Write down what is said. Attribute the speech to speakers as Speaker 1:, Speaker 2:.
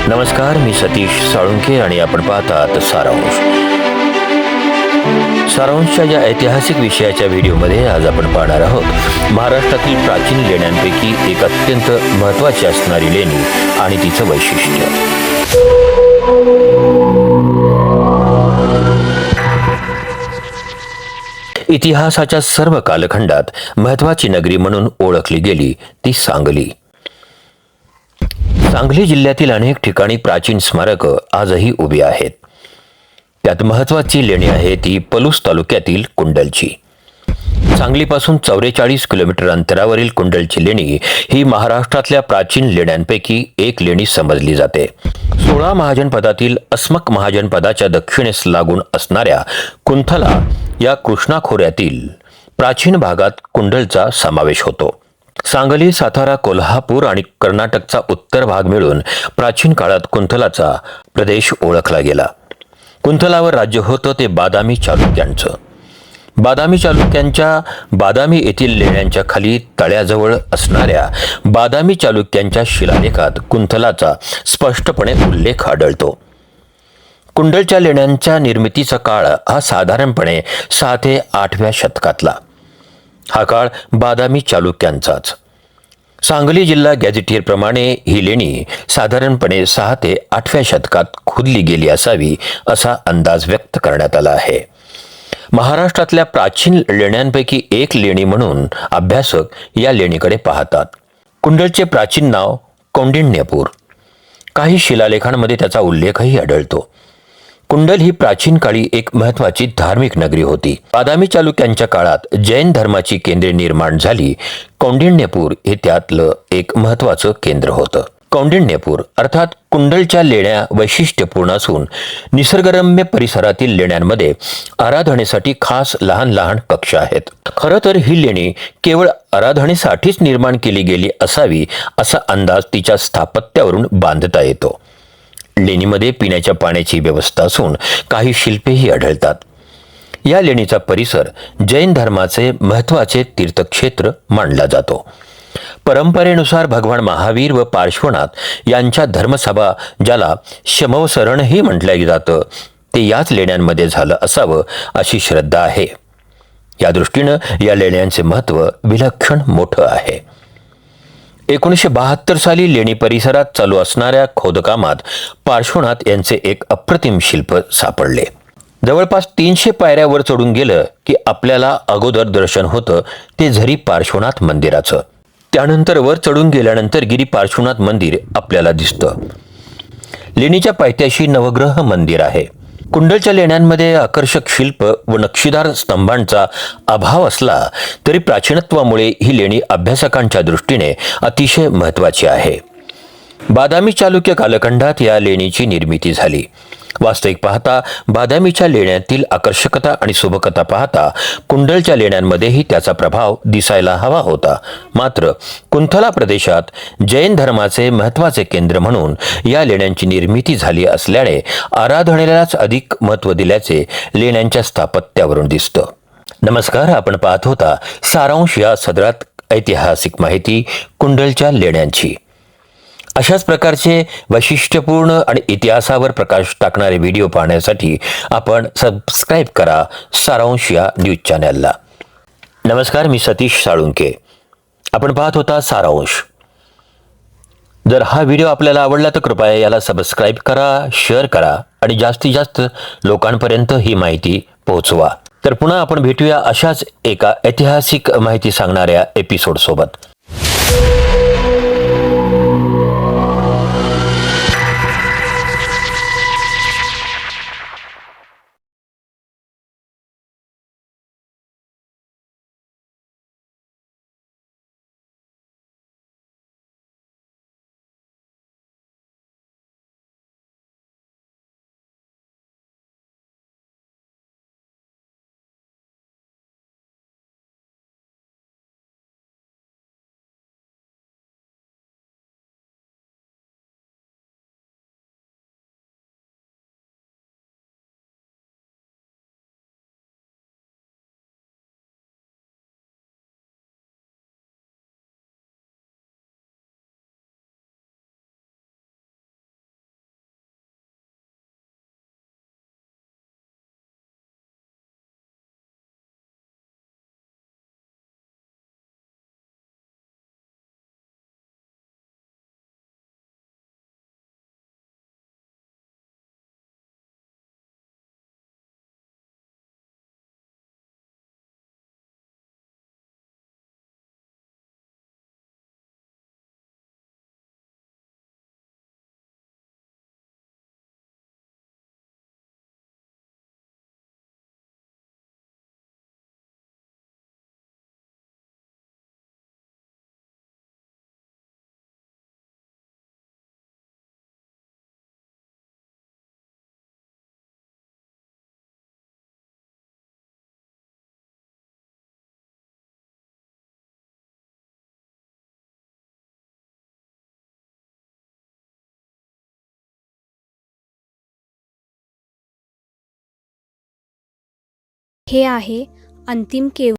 Speaker 1: नमस्कार, मी सतीश साळुंखे आणि आपण पाहतात सारांश. सारांशच्या या ऐतिहासिक विषयाच्या व्हिडिओमध्ये आज आपण पाहणार आहोत महाराष्ट्रातील प्राचीन लेण्यांपैकी एक अत्यंत महत्त्वाची असणारी लेणी आणि तिचं वैशिष्ट्य. इतिहासाच्या सर्व कालखंडात महत्त्वाची नगरी म्हणून ओळखली गेली ती सांगली. सांगली जिल्ह्यातील अनेक ठिकाणी प्राचीन स्मारक आजही उभी आहेत. त्यात महत्त्वाची लेणी आहे ती पलूस तालुक्यातील कुंडलची. सांगलीपासून 44 किलोमीटर अंतरावरील कुंडलची लेणी ही महाराष्ट्रातल्या प्राचीन लेण्यांपैकी एक लेणी समजली जाते. 16 महाजनपदातील अस्मक महाजनपदाच्या दक्षिणेस लागून असणाऱ्या कुंथला या कृष्णा खोऱ्यातील प्राचीन भागात कुंडलचा समावेश होतो. सांगली, सातारा, कोल्हापूर आणि कर्नाटकचा उत्तर भाग मिळून प्राचीन काळात कुंथलाचा प्रदेश ओळखला गेला. कुंथलावर राज्य होतं ते बादामी चालुक्यांचं. बादामी चालुक्यांच्या बादामी येथील लेण्यांच्या खाली तळ्याजवळ असणाऱ्या बादामी चालुक्यांच्या शिलालेखात कुंथलाचा स्पष्टपणे उल्लेख आढळतो. कुंडलच्या लेण्यांच्या निर्मितीचा काळ हा साधारणपणे 6 ते 8व्या शतकातला. हा काळ बादामी चालुक्यांचाच. सांगली जिल्हा गॅझेटियरप्रमाणे ही लेणी साधारणपणे 6 ते 8व्या शतकात खोदली गेली असावी असा अंदाज व्यक्त करण्यात आला आहे. महाराष्ट्रातल्या प्राचीन लेण्यांपैकी एक लेणी म्हणून अभ्यासक या लेणीकडे पाहतात. कुंडलचे प्राचीन नाव कौंडिण्यपूर. काही शिलालेखांमध्ये त्याचा उल्लेखही आढळतो. कुंडल ही प्राचीन काळी एक महत्त्वाची धार्मिक नगरी होती. बादामी चालुक्यांच्या काळात जैन धर्माची केंद्रे निर्माण झाली. कौंडिण्यपूर हे त्यातलं एक महत्त्वाचं केंद्र होतं. कौंडिण्यपूर अर्थात कुंडलच्या लेण्या वैशिष्ट्यपूर्ण असून निसर्गरम्य परिसरातील लेण्यांमध्ये आराधनेसाठी खास लहान लहान कक्ष आहेत. खरं तर ही लेणी केवळ आराधनेसाठीच निर्माण केली गेली असावी असा अंदाज तिच्या स्थापत्यावरून बांधता येतो. लेणीमध्ये पिण्याच्या पाण्याची व्यवस्था असून काही शिल्पेही आढळतात. या लेणीचा परिसर जैन धर्माचे महत्त्वाचे तीर्थक्षेत्र मानला जातो. परंपरेनुसार भगवान महावीर व पार्श्वनाथ यांच्या धर्मसभा, ज्याला शमवसरणही म्हटलं जातं, ते याच लेण्यांमध्ये झालं असावं अशी श्रद्धा आहे. या दृष्टीनं या लेण्यांचे महत्त्व विलक्षण मोठं आहे. 1972 साली लेणी परिसरात चालू असणाऱ्या खोदकामात पार्श्वनाथ यांचे एक अप्रतिम शिल्प सापडले. जवळपास 300 पायऱ्या वर चढून गेलं की आपल्याला अगोदर दर्शन होतं ते झरी पार्श्वनाथ मंदिराचं. त्यानंतर वर चढून गेल्यानंतर गिरी पार्श्वनाथ मंदिर आपल्याला दिसतं. लेणीच्या पायथ्याशी नवग्रह मंदिर आहे. कुंडलच्या लेण्यांमध्ये आकर्षक शिल्प व नक्षीदार स्तंभांचा अभाव असला तरी प्राचीनत्वामुळे ही लेणी अभ्यासकांच्या दृष्टीने अतिशय महत्त्वाची आहे. बादामी चालुक्य कालखंडात या लेणीची निर्मिती झाली. वास्तविक पाहता बादामीच्या लेण्यांतील आकर्षकता आणि सुबकता पाहता कुंडलच्या लेण्यांमध्येही त्याचा प्रभाव दिसायला हवा होता. मात्र कुंथला प्रदेशात जैन धर्माचे महत्त्वाचे केंद्र म्हणून या लेण्यांची निर्मिती झाली असल्याने आराधनेलाच अधिक महत्त्व दिल्याचे लेण्यांच्या स्थापत्यावरून दिसतं. नमस्कार, आपण पाहत होता सारांश या सदरात ऐतिहासिक माहिती कुंडलच्या लेण्यांची. अशाच प्रकारचे वैशिष्ट्यपूर्ण आणि इतिहासावर प्रकाश टाकणारे व्हिडिओ पाहण्यासाठी आपण सबस्क्राईब करा सारांश या न्यूज चॅनलला. नमस्कार, मी सतीश साळुंखे. आपण पाहत होता सारांश. जर हा व्हिडिओ आपल्याला आवडला तर कृपया याला सबस्क्राईब करा, शेअर करा आणि जास्तीत जास्त लोकांपर्यंत ही माहिती पोहोचवा. तर पुन्हा आपण भेटूया अशाच एका ऐतिहासिक माहिती सांगणाऱ्या एपिसोडसोबत.
Speaker 2: हे आहे अंतिम केव